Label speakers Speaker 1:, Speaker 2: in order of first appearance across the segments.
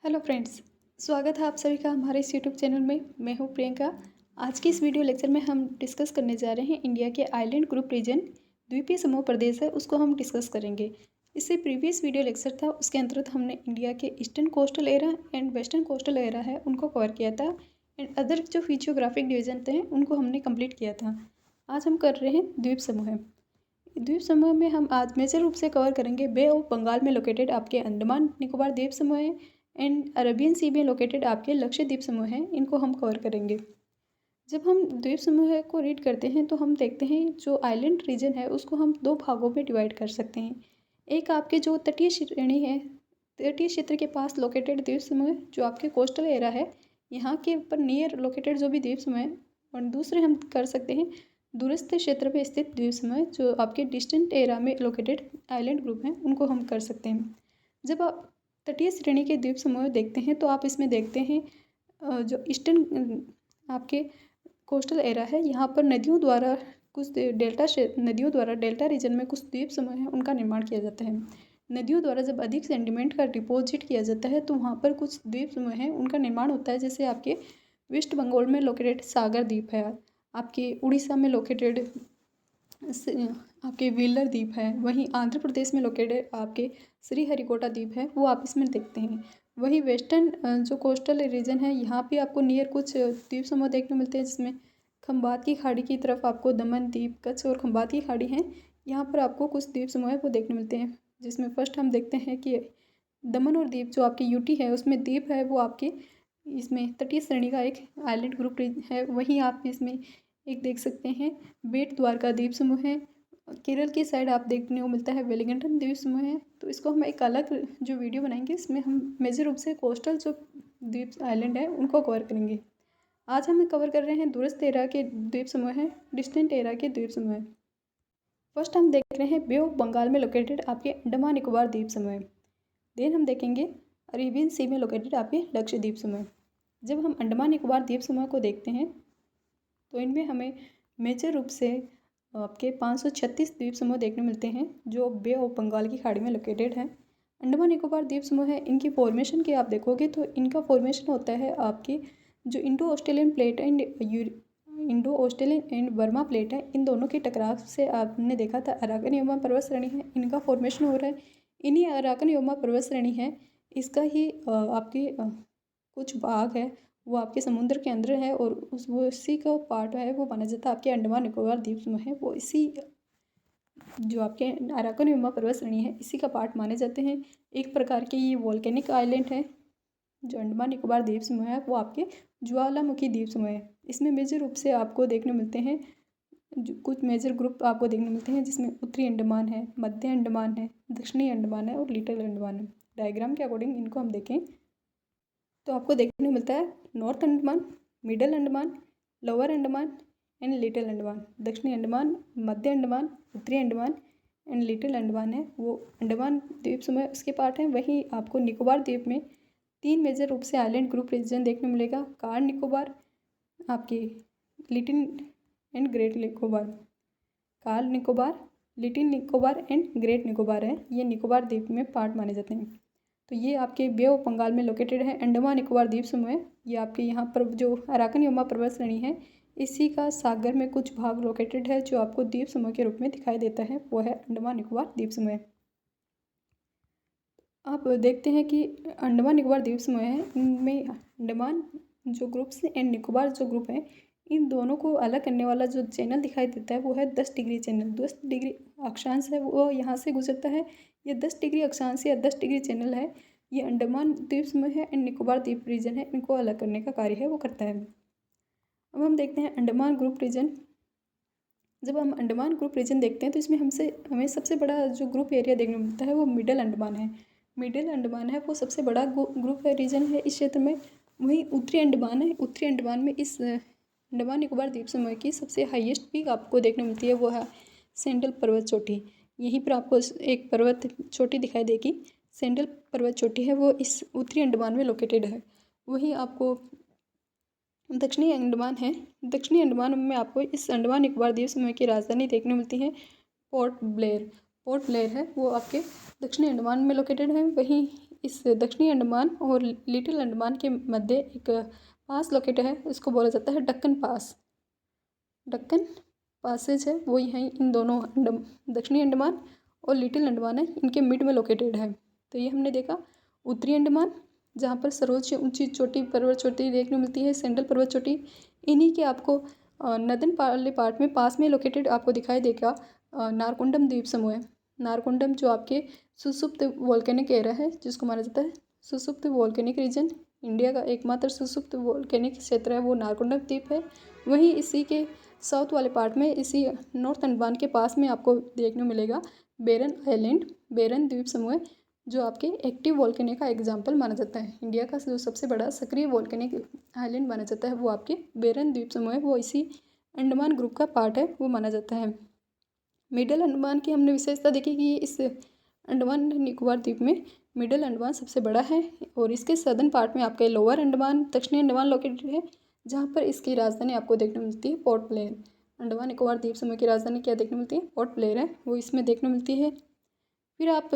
Speaker 1: Hello friends, स्वागत है आप सभी का हमारे इस यूट्यूब चैनल में। मैं हूं प्रियंका। आज की इस वीडियो लेक्चर में हम डिस्कस करने जा रहे हैं इंडिया के आइलैंड ग्रुप रीजन द्वीपीय समूह प्रदेश है उसको हम डिस्कस करेंगे। इससे प्रीवियस वीडियो लेक्चर था उसके अंतर्गत हमने इंडिया के eastern coastal era and western coastal era है उनको कवर किया था एंड अदर जो फिजियोग्राफिक डिवीजन थे उनको हमने कम्प्लीट किया था। आज हम कर रहे हैं द्वीप समूह। द्वीप समूह में हम आज मेजर रूप से कवर करेंगे बे ऑफ बंगाल में लोकेटेड आपके अंडमान निकोबार द्वीप समूह है एंड अरेबियन सी में लोकेटेड आपके लक्षद्वीप समूह हैं, इनको हम कवर करेंगे। जब हम द्वीप समूह को रीड करते हैं तो हम देखते हैं जो आइलैंड रीजन है उसको हम दो भागों में डिवाइड कर सकते हैं। एक आपके जो तटीय श्रेणी है, तटीय क्षेत्र के पास लोकेटेड द्वीप समूह जो आपके कोस्टल एरा है, यहाँ के ऊपर नियर लोकेटेड जो भी द्वीप समूह है, और दूसरे हम कर सकते हैं दूरस्थ क्षेत्र में स्थित द्वीप समूह जो आपके डिस्टेंट एरा में लोकेटेड आइलैंड ग्रुप हैं, उनको हम कर सकते हैं। जब आप तटीय श्रेणी के द्वीप समूह देखते हैं तो आप इसमें देखते हैं जो ईस्टर्न आपके कोस्टल एरा है, यहाँ पर नदियों द्वारा डेल्टा रीजन में कुछ द्वीप समूह हैं उनका निर्माण किया जाता है। नदियों द्वारा जब अधिक सेंडिमेंट का डिपॉजिट किया जाता है तो वहाँ पर कुछ द्वीप समूह हैं उनका निर्माण होता है। जैसे आपके वेस्ट बंगाल में लोकेटेड सागर द्वीप है, आपके उड़ीसा में लोकेटेड आपके व्हीलर द्वीप है, वहीं आंध्र प्रदेश में लोकेटेड आपके श्रीहरिकोटा द्वीप है, वो आप इसमें देखते हैं। वहीं वेस्टर्न जो कोस्टल रीजन है यहाँ पे आपको नियर कुछ द्वीप समूह देखने मिलते हैं, जिसमें खंबात की खाड़ी की तरफ आपको दमन द्वीप, कच्छ और खंबात की खाड़ी हैं, यहाँ पर आपको कुछ द्वीप समूह है वो देखने मिलते हैं। जिसमें फर्स्ट हम देखते हैं कि दमन और द्वीप जो आपकी यूटी है उसमें द्वीप है वो आपके इसमें तटीय श्रेणी का एक आइलैंड ग्रुप है। वहीं आप इसमें एक देख सकते हैं बेट द्वारका द्वीप समूह है। केरल की साइड आप देखने को मिलता है वेलिंगटन द्वीप समूह है। तो इसको हम एक अलग जो वीडियो बनाएंगे इसमें हम मेजर रूप से कोस्टल जो द्वीप आइलैंड है उनको कवर करेंगे। आज हम कवर कर रहे हैं दूरस्थ एरा के द्वीप समूह है, डिस्टेंट एरा के द्वीप समूह है। फर्स्ट हम देख रहे हैं बे ऑफ बंगाल में लोकेटेड आपके अंडमान निकोबार द्वीप समूह। देन हम देखेंगे अरेबियन सी में लोकेटेड आपके लक्षद्वीप समूह। जब हम अंडमान निकोबार द्वीप समूह को देखते हैं तो इनमें हमें मेजर रूप से आपके 536 द्वीप समूह देखने मिलते हैं जो बे ऑफ बंगाल की खाड़ी में लोकेटेड है। अंडमान निकोबार द्वीप समूह है, इनकी फॉर्मेशन की आप देखोगे तो इनका फॉर्मेशन होता है आपकी जो Indo Australian plate and Burma plate है, इन दोनों के टकराव से आपने देखा था अराकन योमा पर्वत श्रेणी है, इनका फॉर्मेशन हो रहा है। इन्हीं अराकन योमा पर्वत श्रेणी है, इसका ही आपके कुछ भाग है वो आपके समुद्र के अंदर है और वो इसी का पार्ट है वो माना जाता है आपके अंडमान निकोबार द्वीप समूह है, वो इसी जो आपके अराकन योमा पर्वत श्रेणी है इसी का पार्ट माने जाते हैं। एक प्रकार के ये वॉल्केनिक आइलैंड है। जो अंडमान निकोबार द्वीप समूह है वो आपके ज्वालामुखी द्वीप समूह है। इसमें मेजर रूप से आपको देखने मिलते हैं जो कुछ मेजर ग्रुप आपको देखने मिलते हैं, जिसमें उत्तरी अंडमान है, मध्य अंडमान है, दक्षिणी अंडमान है और लिटिल अंडमान है। डायग्राम के अकॉर्डिंग इनको हम देखें तो आपको देखने को मिलता है north Andaman, middle Andaman, lower Andaman and little Andaman. दक्षिणी अंडमान, मध्य अंडमान, उत्तरी अंडमान एंड लिटिल अंडमान है वो अंडमान द्वीप समूह उसके पार्ट हैं। वहीं आपको निकोबार द्वीप में 3 मेजर रूप से आइलैंड ग्रुप रीजन देखने मिलेगा। कार निकोबार, आपके little and great Nicobar, car Nicobar, little Nicobar and great Nicobar है, ये निकोबार द्वीप में पार्ट माने जाते हैं। तो ये आपके बे ऑफ बंगाल में लोकेटेड है अंडमान निकोबार द्वीप समूह है। ये आपके यहाँ पर जो अराकन योमा पर्वत श्रेणी है इसी का सागर में कुछ भाग लोकेटेड है जो आपको द्वीप समूह के रूप में दिखाई देता है, वो है अंडमान निकोबार द्वीप समूह। आप देखते हैं कि अंडमान निकोबार द्वीप समूह है, इनमें अंडमान जो ग्रुप्स एंड निकोबार जो ग्रुप है इन दोनों को अलग करने वाला जो चैनल दिखाई देता है वो है 10 डिग्री चैनल। 10 डिग्री अक्षांश है वो यहाँ से गुजरता है। ये 10 डिग्री अक्षांश या 10 डिग्री चैनल है, ये अंडमान द्वीप समूह है एंड निकोबार द्वीप रीजन है, इनको अलग करने का कार्य है वो करता है। अब हम देखते हैं अंडमान ग्रुप रीजन। जब हम अंडमान ग्रुप रीजन देखते हैं तो इसमें हमें सबसे बड़ा जो ग्रुप एरिया देखने को मिलता है वो मिडल अंडमान है। मिडिल अंडमान है वो सबसे बड़ा ग्रुप है, रीजन है इस क्षेत्र में। वहीं उत्तरी अंडमान है, उत्तरी अंडमान में इस अंडमान निकोबार द्वीप समूह की सबसे हाईएस्ट पीक आपको देखने मिलती है वो है सेंट्रल पर्वत चोटी। यहीं पर आपको एक पर्वत चोटी दिखाई देगी, सेंट्रल पर्वत चोटी है वो इस उत्तरी अंडमान में लोकेटेड है। वहीं आपको दक्षिणी अंडमान है, दक्षिणी अंडमान में आपको इस अंडमान निकोबार द्वीप समूह की राजधानी देखने मिलती है पोर्ट ब्लेयर। पोर्ट ब्लेयर है वो आपके दक्षिणी अंडमान में लोकेटेड है। वहीं इस दक्षिणी अंडमान और लिटिल अंडमान के मध्य एक पास लोकेटेड है, इसको बोला जाता है डक्कन पास। डक्कन पासेज है वो यहीं इन दोनों दक्षिणी अंडमान और लिटिल अंडमान है, इनके मिड में लोकेटेड है। तो ये हमने देखा उत्तरी अंडमान, जहाँ पर सर्वोच्च ऊंची चोटी पर्वत चोटी देखने को मिलती है, सेंट्रल पर्वत चोटी। इन्हीं के आपको नदन वाले पार्ट में पास में लोकेटेड आपको दिखाई देगा नारकोंडम द्वीप समूह है। नारकोंडम जो आपके सुसुप्त वोल्केनिक एरिया है, जिसको माना जाता है सुसुप्त वोल्केनिक रीजन। इंडिया का एकमात्र सुसुप्त वोल्केनिक क्षेत्र है वो नारकोंडम द्वीप है। वहीं इसी के साउथ वाले पार्ट में, इसी नॉर्थ अंडमान के पास में आपको देखने को मिलेगा बेरन आइलैंड। बेरन द्वीप समूह जो आपके एक्टिव वोल्केनिक का एग्जाम्पल माना जाता है। इंडिया का जो सबसे बड़ा सक्रिय वोल्केनिक आइलैंड माना जाता है वो आपके बेरन द्वीप समूह है, वो इसी अंडमान ग्रुप का पार्ट है, वो माना जाता है। मिडल अंडमान की हमने विशेषता देखी कि इस अंडमान निकोबार द्वीप में मिडल अंडमान सबसे बड़ा है और इसके सदर्न पार्ट में आपके लोअर अंडमान दक्षिणी अंडमान लोकेटेड है, जहाँ पर इसकी राजधानी आपको देखने को मिलती है पोर्ट ब्लेयर। अंडमान निकोबार द्वीप समूह की राजधानी क्या देखने मिलती है? पोर्ट ब्लेयर है, वो इसमें देखने मिलती है। फिर आप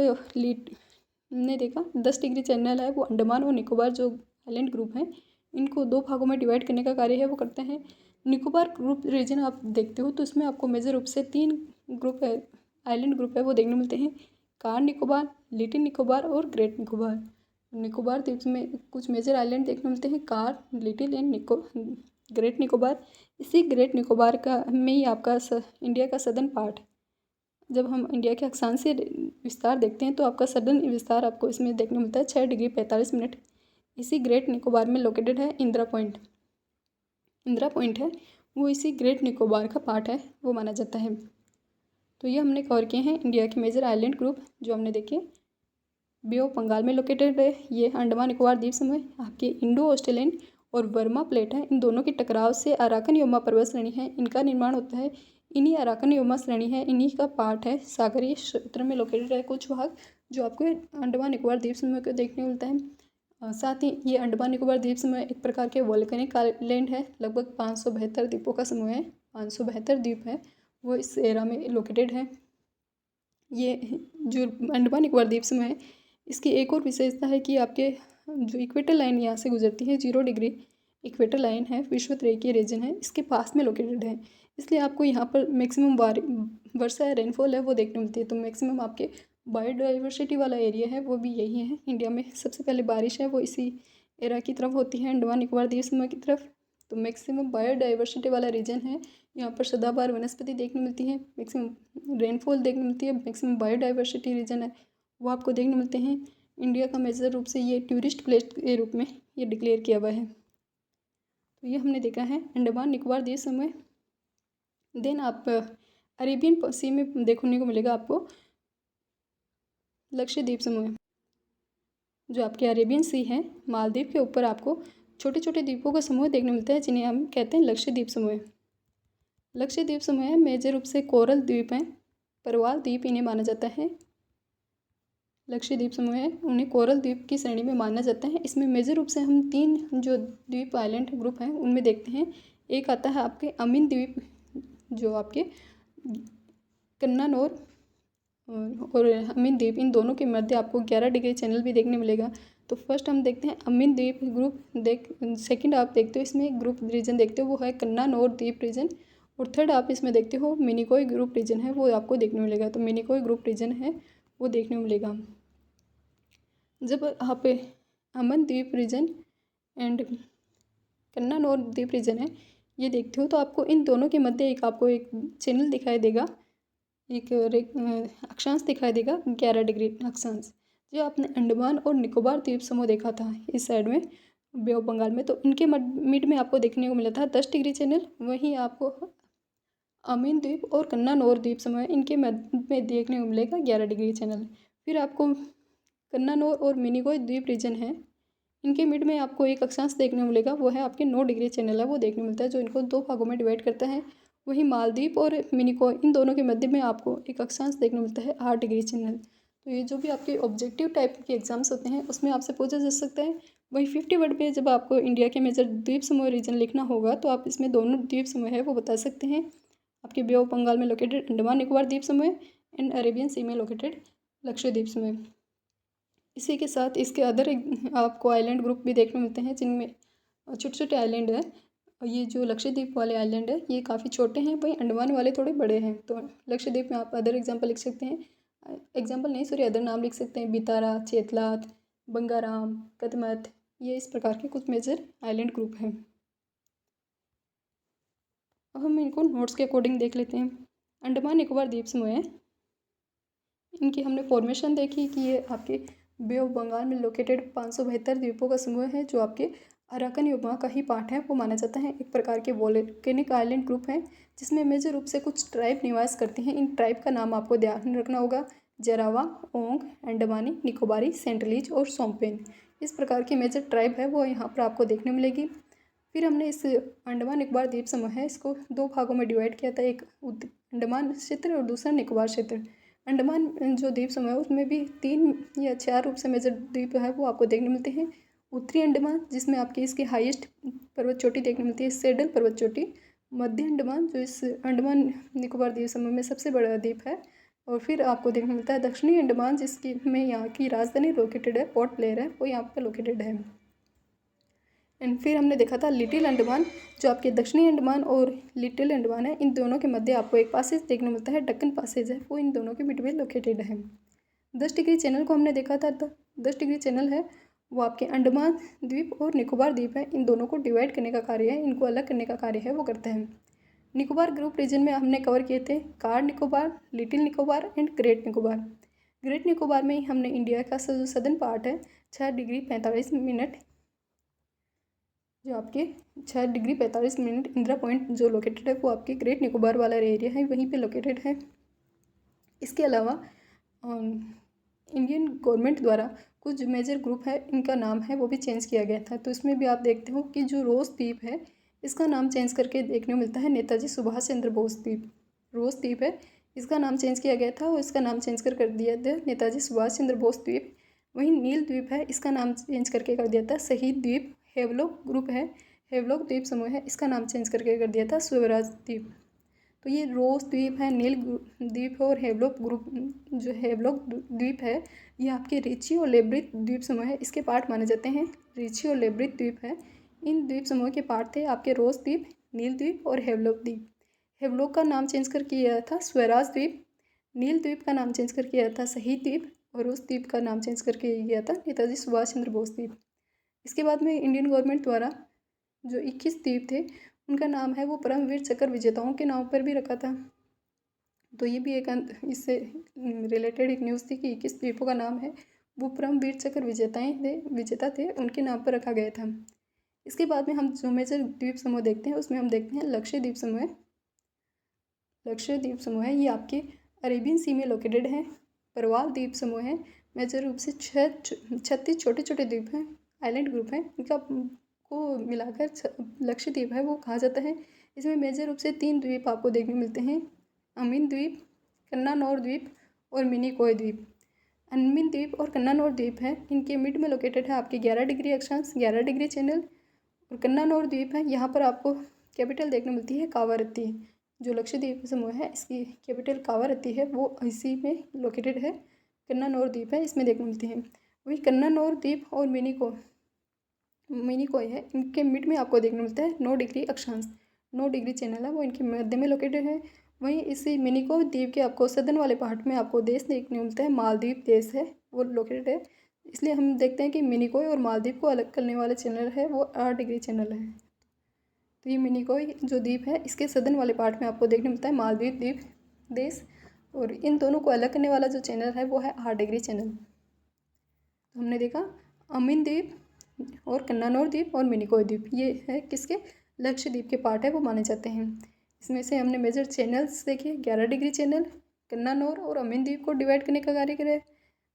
Speaker 1: ने देखा 10 डिग्री चैनल है, वो अंडमान और निकोबार जो आइलैंड ग्रुप हैं इनको 2 भागों में डिवाइड करने का कार्य है वो करते हैं। निकोबार ग्रुप रीजन आप देखते हो तो इसमें आपको मेजर रूप से 3 ग्रुप है, आइलैंड ग्रुप है वो देखने मिलते हैं, कार निकोबार, लिटिल निकोबार और ग्रेट निकोबार। निकोबार द्वीप में कुछ मेजर आइलैंड देखने मिलते हैं, car, little and great Nicobar. इसी ग्रेट निकोबार का में ही आपका इंडिया का सदर्न पार्ट, जब हम इंडिया के अक्षांशीय विस्तार देखते हैं तो आपका सदर्न विस्तार आपको इसमें देखने मिलता है 6 डिग्री 45 मिनट। इसी ग्रेट निकोबार में लोकेटेड है इंदिरा पॉइंट। इंदिरा पॉइंट है वो इसी ग्रेट निकोबार का पार्ट है, वो माना जाता है। तो ये हमने कवर किए हैं इंडिया के मेजर आइलैंड ग्रुप जो हमने देखे। बे ऑफ बंगाल में लोकेटेड है ये अंडमान निकोबार द्वीप समूह। आपके इंडो ऑस्ट्रेलियन और बर्मा प्लेट है, इन दोनों के टकराव से अराकन योमा पर्वत श्रेणी है, इनका निर्माण होता है। इन्हीं अराकन योमा श्रेणी है, इन्हीं का पार्ट है, सागरीय क्षेत्र में लोकेटेड है कुछ भाग जो आपको अंडमान निकोबार द्वीप समूह को देखने को मिलता है। साथ ही ये अंडमान निकोबार द्वीप समूह एक प्रकार के वोल्केनिक आइलैंड है, लगभग 572 द्वीपों का समूह है, 572 द्वीप है वो इस एरा में लोकेटेड है। ये जो अंडमान निकोबार द्वीप समूह है इसकी एक और विशेषता है कि आपके जो इक्वेटर लाइन यहाँ से गुजरती है 0 डिग्री इक्वेटर लाइन है, विषुवत-रेखीय रीजन है, इसके पास में लोकेटेड है, इसलिए आपको यहाँ पर मैक्सिमम वर्षा या रेनफॉल है वो देखने मिलती है। तो मैक्सिमम आपके बायोडाइवर्सिटी वाला एरिया है वो भी यही है। इंडिया में सबसे पहले बारिश है वो इसी एरा की तरफ होती है, अंडमान निकोबार द्वीप समूह की तरफ। तो मैक्सिमम बायोडाइवर्सिटी वाला रीजन है, यहाँ पर सदाबहार वनस्पति देखने मिलती है, मैक्सिमम रेनफॉल देखने मिलती है, मैक्सिमम बायोडाइवर्सिटी रीजन है वो आपको देखने मिलते हैं। इंडिया का मेजर रूप से ये टूरिस्ट प्लेस के रूप में ये डिक्लेयर किया हुआ है। तो ये हमने देखा है अंडमान निकोबार द्वीप समूह। देन आप अरेबियन सी में देखने को मिलेगा आपको लक्षद्वीप समूह, जो आपके अरेबियन सी है, मालदीव के ऊपर आपको छोटे छोटे द्वीपों का समूह देखने मिलता है जिन्हें हम कहते हैं लक्षद्वीप समूह। लक्षद्वीप समूह मेजर रूप से कोरल द्वीप हैं, परवाल द्वीप इन्हें माना जाता है। लक्षद्वीप समूह है उन्हें कोरल द्वीप की श्रेणी में माना जाता है। इसमें मेजर रूप से हम 3 जो द्वीप आइलैंड ग्रुप हैं उनमें देखते हैं। एक आता है आपके अमीन द्वीप जो आपके कन्नानौर और अमीन द्वीप, इन दोनों के मध्य आपको 11 डिग्री चैनल भी देखने मिलेगा। तो फर्स्ट हम देखते हैं अमीन द्वीप ग्रुप सेकंड आप देखते हो इसमें ग्रुप रीजन देखते हो वो है कन्नानौर द्वीप रीजन, और थर्ड आप इसमें देखते हो मिनिकोय ग्रुप रीजन है वो आपको देखने मिलेगा। तो मिनिकोय ग्रुप रीजन है वो देखने को मिलेगा। जब आप अमन द्वीप रीजन एंड कन्नानौर द्वीप रीजन है ये देखते हो तो आपको इन दोनों के मध्य आपको एक चैनल दिखाई देगा, एक अक्षांश दिखाई देगा 11 डिग्री अक्षांश, जो आपने अंडमान और निकोबार द्वीप समूह देखा था इस साइड में बे ऑफ बंगाल में, तो इनके मिड में आपको देखने को मिला था 10 डिग्री चैनल। वहीं आपको अमीन द्वीप और कन्नानौर द्वीप समूह इनके मध्य में देखने को मिलेगा 11 डिग्री चैनल। फिर आपको कन्नानौर और मिनिकोय द्वीप रीजन है, इनके मिड में आपको एक अक्षांश देखने को मिलेगा वो है आपके 9 डिग्री चैनल है वो देखने को मिलता है, जो इनको 2 भागों में डिवाइड करता है। वहीं मालदीव और मिनिकोय इन दोनों के मध्य में आपको एक अक्षांश देखने को मिलता है 8 डिग्री चैनल। तो ये जो भी आपके ऑब्जेक्टिव टाइप के एग्जाम्स होते हैं उसमें आपसे पूछा जा सकता है। वही 50 वर्ड पे जब आपको इंडिया के मेजर द्वीप समूह रीजन लिखना होगा तो आप इसमें दोनों द्वीप समूह है वो बता सकते हैं। आपके बे ऑफ बंगाल में लोकेटेड अंडमान निकोबार द्वीप समूह एंड अरेबियन सी में लोकेटेड लक्षद्वीप समूह। इसी के साथ इसके अदर आपको आइलैंड ग्रुप भी देखने मिलते हैं, जिनमें छोटे छोटे आइलैंड है। ये जो लक्षद्वीप वाले आइलैंड है ये काफ़ी छोटे हैं, वहीं अंडमान वाले थोड़े बड़े हैं। तो लक्षद्वीप में आप अदर एग्जांपल लिख सकते हैं, एग्जांपल नहीं सॉरी अदर नाम लिख सकते हैं, बितारा, चेतलात, बंगाराम, कदमत। ये इस प्रकार के कुछ मेजर आइलैंड ग्रुप हैं। अब हम इनको नोट्स के अकॉर्डिंग देख लेते हैं। अंडमान निकोबार द्वीप समूह है, इनकी हमने फॉर्मेशन देखी कि ये आपके बे ऑफ बंगाल में लोकेटेड 572 द्वीपों का समूह है, जो आपके अराकन योमा का ही पार्ट है वो माना जाता है। एक प्रकार के वोल्केनिक आइलैंड ग्रुप हैं, जिसमें मेजर रूप से कुछ ट्राइब निवास करते हैं। इन ट्राइब का नाम आपको ध्यान रखना होगा, जरावा, ओंग, अंडमानी, निकोबारी, सेंटलीज और सोमपेन। इस प्रकार की मेजर ट्राइब है वो यहाँ पर आपको देखने मिलेगी। फिर हमने इस अंडमान निकोबार द्वीप समूह है इसको 2 भागों में डिवाइड किया था, एक अंडमान क्षेत्र और दूसरा निकोबार क्षेत्र। अंडमान जो द्वीप समूह है उसमें भी 3 या 4 रूप से मेजर द्वीप है वो आपको देखने मिलते हैं। उत्तरी अंडमान, जिसमें आपकी इसकी हाईएस्ट पर्वत चोटी देखने मिलती है, सेडल पर्वत चोटी। मध्य अंडमान, जो इस अंडमान निकोबार द्वीप समूह में सबसे बड़ा द्वीप है। और फिर आपको देखने मिलता है दक्षिणी अंडमान, जिसकी में यहाँ की राजधानी लोकेटेड है, पोर्ट ब्लेयर है, वो यहाँ पर लोकेटेड है। एंड फिर हमने देखा था लिटिल अंडमान, जो आपके दक्षिणी अंडमान और लिटिल अंडमान है, इन दोनों के मध्य आपको एक पासेज देखने मिलता है, डक्कन पासेज है, वो इन दोनों के बिटवीन लोकेटेड है। 10 डिग्री चैनल को हमने देखा था, 10 डिग्री चैनल है वो आपके अंडमान द्वीप और निकोबार द्वीप है, इन दोनों को डिवाइड करने का कार्य है, इनको अलग करने का कार्य है वो करता है। निकोबार ग्रुप रीजन में हमने कवर किए थे car Nicobar, little Nicobar and great Nicobar. Great Nicobar में ही हमने इंडिया का जो सदर्न पार्ट है 6 डिग्री 45 मिनट, जो आपके 6 डिग्री 45 मिनट इंदिरा पॉइंट जो लोकेटेड है वो आपके ग्रेट निकोबार वाला एरिया है, वहीं पे लोकेटेड है। इसके अलावा इंडियन गवर्नमेंट द्वारा कुछ जो मेजर ग्रुप है इनका नाम है वो भी चेंज किया गया था। तो इसमें भी आप देखते हो कि जो रोज़ द्वीप है इसका नाम चेंज करके देखने को मिलता है नेताजी सुभाष चंद्र बोस द्वीप। रोज़ द्वीप है, इसका नाम चेंज किया गया था और इसका नाम चेंज कर दिया था नेताजी सुभाष चंद्र बोस द्वीप। वहीं नील द्वीप है, इसका नाम चेंज करके कर दिया था शहीद द्वीप। हेवलॉक ग्रुप है, हेवलॉक द्वीप समूह है, इसका नाम चेंज करके कर दिया था स्वराज द्वीप। तो ये रोज़ द्वीप है, नील द्वीप है और हेवलॉक ग्रुप जो हेवलॉक द्वीप है ये आपके रिची और लेब्रिथ द्वीप समूह है, इसके पार्ट माने जाते हैं। रिची और लेब्रिथ द्वीप है, इन द्वीप समूह के पार्ट थे आपके रोज़ द्वीप, नील द्वीप और हेवलॉक द्वीप। हेवलॉक का नाम चेंज कर किया था स्वराज द्वीप, नील द्वीप का नाम चेंज कर किया था शहीद द्वीप और रोज़ द्वीप का नाम चेंज करके किया था नेताजी सुभाष चंद्र बोस द्वीप। इसके बाद में इंडियन गवर्नमेंट द्वारा जो 21 द्वीप थे उनका नाम है वो परमवीर चक्र विजेताओं के नाम पर भी रखा था। तो ये भी एक इससे रिलेटेड एक न्यूज़ थी कि 21 द्वीपों का नाम है वो परमवीर चक्र विजेता थे उनके नाम पर रखा गया था। इसके बाद में हम जो मेजर द्वीप समूह देखते हैं उसमें हम देखते हैं लक्षद्वीप समूह। लक्षद्वीप समूह है ये आपके अरेबियन सी में लोकेटेड है। परवाल द्वीप समूह है, मेजर रूप से 36 छोटे छोटे द्वीप हैं, आइलैंड ग्रुप हैं, इनका को मिलाकर लक्षद्वीप है वो कहा जाता है। इसमें मेजर रूप से 3 द्वीप आपको देखने मिलते हैं, अमीन द्वीप, कन्नानौर द्वीप और मिनिकॉय द्वीप। अमीन द्वीप और कन्नानौर द्वीप है, इनके मिड में लोकेटेड है आपके 11 डिग्री अक्षांश 11 डिग्री चैनल। और कन्नानौर द्वीप है, यहाँ पर आपको कैपिटल देखने मिलती है कावारत्ती। जो लक्षद्वीप समूह है इसकी कैपिटल कावारत्ती है, वो इसी में लोकेटेड है। कन्नानौर द्वीप है, इसमें देखने मिलती है। वही कन्नानौर द्वीप और मिनिकॉय है, इनके मिड में आपको देखने मिलता है 9 डिग्री अक्षांश, 9 डिग्री चैनल है वो इनके मध्य में लोकेटेड है। वहीं इसी मिनिकॉय द्वीप के आपको सदर्न वाले पार्ट में आपको देश देखने मिलता है, मालदीव देश है वो लोकेटेड है। इसलिए हम देखते हैं कि मिनिकॉय और मालदीव को अलग करने वाला चैनल है वो 8 डिग्री चैनल है। तो ये मिनिकॉय जो द्वीप है इसके सदर्न वाले पार्ट में आपको देखने मिलता है मालदीव द्वीप देश, और इन दोनों को अलग करने वाला जो चैनल है वो है 8 डिग्री चैनल। तो हमने देखा अमीन द्वीप और कन्नानौर द्वीप और मिनिकॉय द्वीप ये है किसके लक्षद्वीप के पार्ट है वो माने जाते हैं। इसमें से हमने मेजर चैनल्स देखे 11 डिग्री चैनल, कन्नानौर और अमीन द्वीप को डिवाइड करने का कार्य करे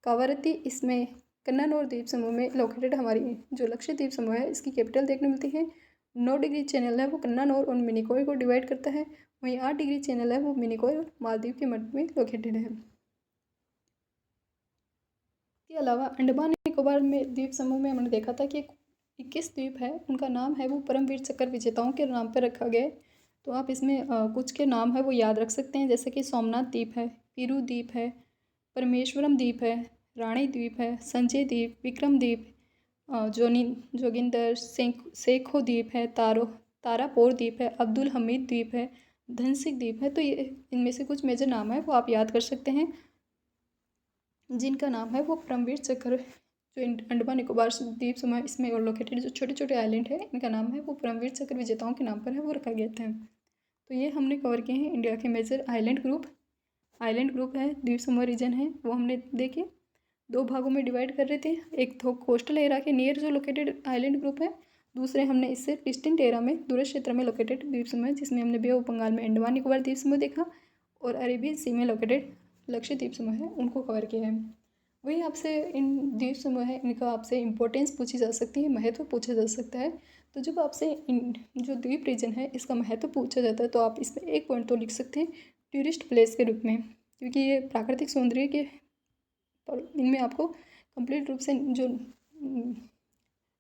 Speaker 1: कावारत्ती। इसमें कन्नानौर द्वीप समूह में लोकेटेड हमारी जो लक्षद्वीप समूह है इसकी कैपिटल देखने मिलती है। 9 डिग्री चैनल है वो कन्नानौर और मिनिकॉय को डिवाइड करता है। वहीं 8 डिग्री चैनल है वो मिनिकॉय और मालदीव के मध्य में लोकेटेड है। इसके अलावा अंडमान निकोबार में द्वीप समूह में हमने देखा था कि 21 द्वीप है उनका नाम है वो परमवीर चक्र विजेताओं के नाम पर रखा गया है। तो आप इसमें कुछ के नाम है वो याद रख सकते हैं, जैसे कि सोमनाथ द्वीप है, पीरू द्वीप है, परमेश्वरम द्वीप है, रानी द्वीप है, संजय द्वीप, विक्रम द्वीप, जोगिंदर सेखो द्वीप है, तारापोर द्वीप है, अब्दुल हमीद द्वीप है, धनसिक द्वीप है। तो ये इनमें से कुछ मेजर नाम है वो आप याद कर सकते हैं, जिनका नाम है वो परमवीर चक्र। जो अंडमान निकोबार द्वीप समूह इसमें और लोकेटेड जो छोटे छोटे आइलैंड है इनका नाम है वो परमवीर चक्र विजेताओं के नाम पर है वो रखा गया था। तो ये हमने कवर किए हैं इंडिया के मेजर आइलैंड ग्रुप है, द्वीप समूह रीजन है वो हमने देखे 2 भागों में डिवाइड कर रहे थे। एक तो कोस्टल एरिया के नियर जो लोकेटेड आइलैंड ग्रुप है, दूसरे हमने इससे डिस्टेंट एरिया में दूर क्षेत्र में लोकेटेड द्वीप समूह है, जिसमें हमने बे ऑफ बंगाल में अंडमान निकोबार द्वीप समूह देखा और अरेबियन सी में लोकेटेड लक्षद्वीप समूह है उनको कवर किया है। वही आपसे इन द्वीप समूह है इनका आपसे इंपॉर्टेंस पूछी जा सकती है, महत्व पूछा जा सकता है। तो जब आपसे इन जो द्वीप रीजन है इसका महत्व पूछा जाता है तो आप इसमें एक पॉइंट तो लिख सकते हैं टूरिस्ट प्लेस के रूप में, क्योंकि ये प्राकृतिक सौंदर्य के इनमें आपको कंप्लीट रूप से जो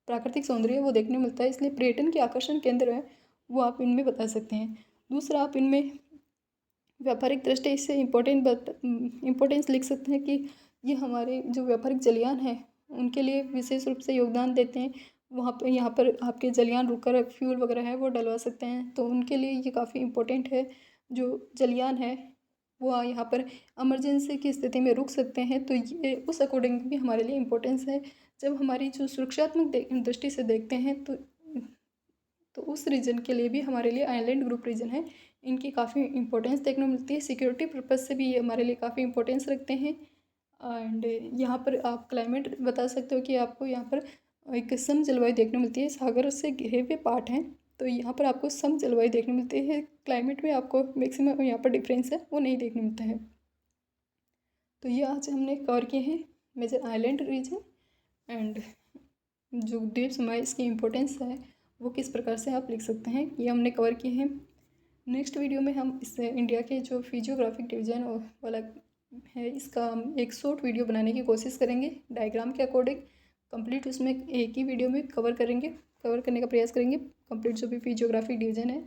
Speaker 1: प्राकृतिक सौंदर्य है वो देखने को मिलता है, इसलिए पर्यटन के आकर्षण केंद्र है वो आप इनमें बता सकते हैं। दूसरा आप इनमें व्यापारिक दृष्टि से इम्पोर्टेंस लिख सकते हैं कि ये हमारे जो व्यापारिक जलयान है उनके लिए विशेष रूप से योगदान देते हैं। वहाँ पर यहाँ पर आपके जलयान रुककर फ्यूल वगैरह है वो डलवा सकते हैं, तो उनके लिए ये काफ़ी इम्पोर्टेंट है। जो जलयान है वो यहाँ पर इमरजेंसी की स्थिति में रुक सकते हैं, तो ये उस अकॉर्डिंग भी हमारे लिए इम्पोर्टेंस है। जब हमारी जो सुरक्षात्मक दृष्टि से देखते हैं तो उस रीजन के लिए भी हमारे लिए आइलैंड ग्रुप रीजन है इनकी काफ़ी इंपॉर्टेंस देखने को मिलती है। सिक्योरिटी पर्पज़ से भी ये हमारे लिए काफ़ी इंपॉर्टेंस रखते हैं। एंड यहाँ पर आप क्लाइमेट बता सकते हो कि आपको यहाँ पर एक सम जलवायु देखने मिलती है, सागर से घिरे हुए पार्ट हैं तो यहाँ पर आपको सम जलवायु देखने मिलती है। क्लाइमेट में आपको मैक्सिमम यहाँ पर डिफरेंस है वो नहीं देखने मिलता है। तो ये आज हमने कवर किए हैं मेजर आइलैंड रीजन एंड जो द्वीप समूह इसकी इम्पोर्टेंस है वो किस प्रकार से आप लिख सकते हैं, ये हमने कवर किए हैं। नेक्स्ट वीडियो में हम इससे इंडिया के जो फिजियोग्राफिक डिवीजन वाला है इसका हम एक शॉर्ट वीडियो बनाने की कोशिश करेंगे डायग्राम के अकॉर्डिंग। कंप्लीट उसमें एक ही वीडियो में कवर करने का प्रयास करेंगे कंप्लीट जो भी फिजियोग्राफिक डिवीजन है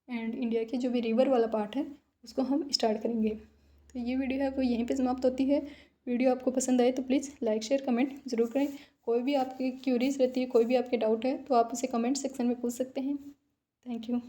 Speaker 1: एंड इंडिया की जो भी रिवर वाला पार्ट है उसको हम स्टार्ट करेंगे। तो ये वीडियो है वो यहीं पे समाप्त होती है। वीडियो आपको पसंद आए तो प्लीज़ लाइक शेयर कमेंट ज़रूर करें। कोई भी आपकी क्यूरीज रहती है, कोई भी आपके डाउट है तो आप उसे कमेंट सेक्शन में पूछ सकते हैं। Thank you.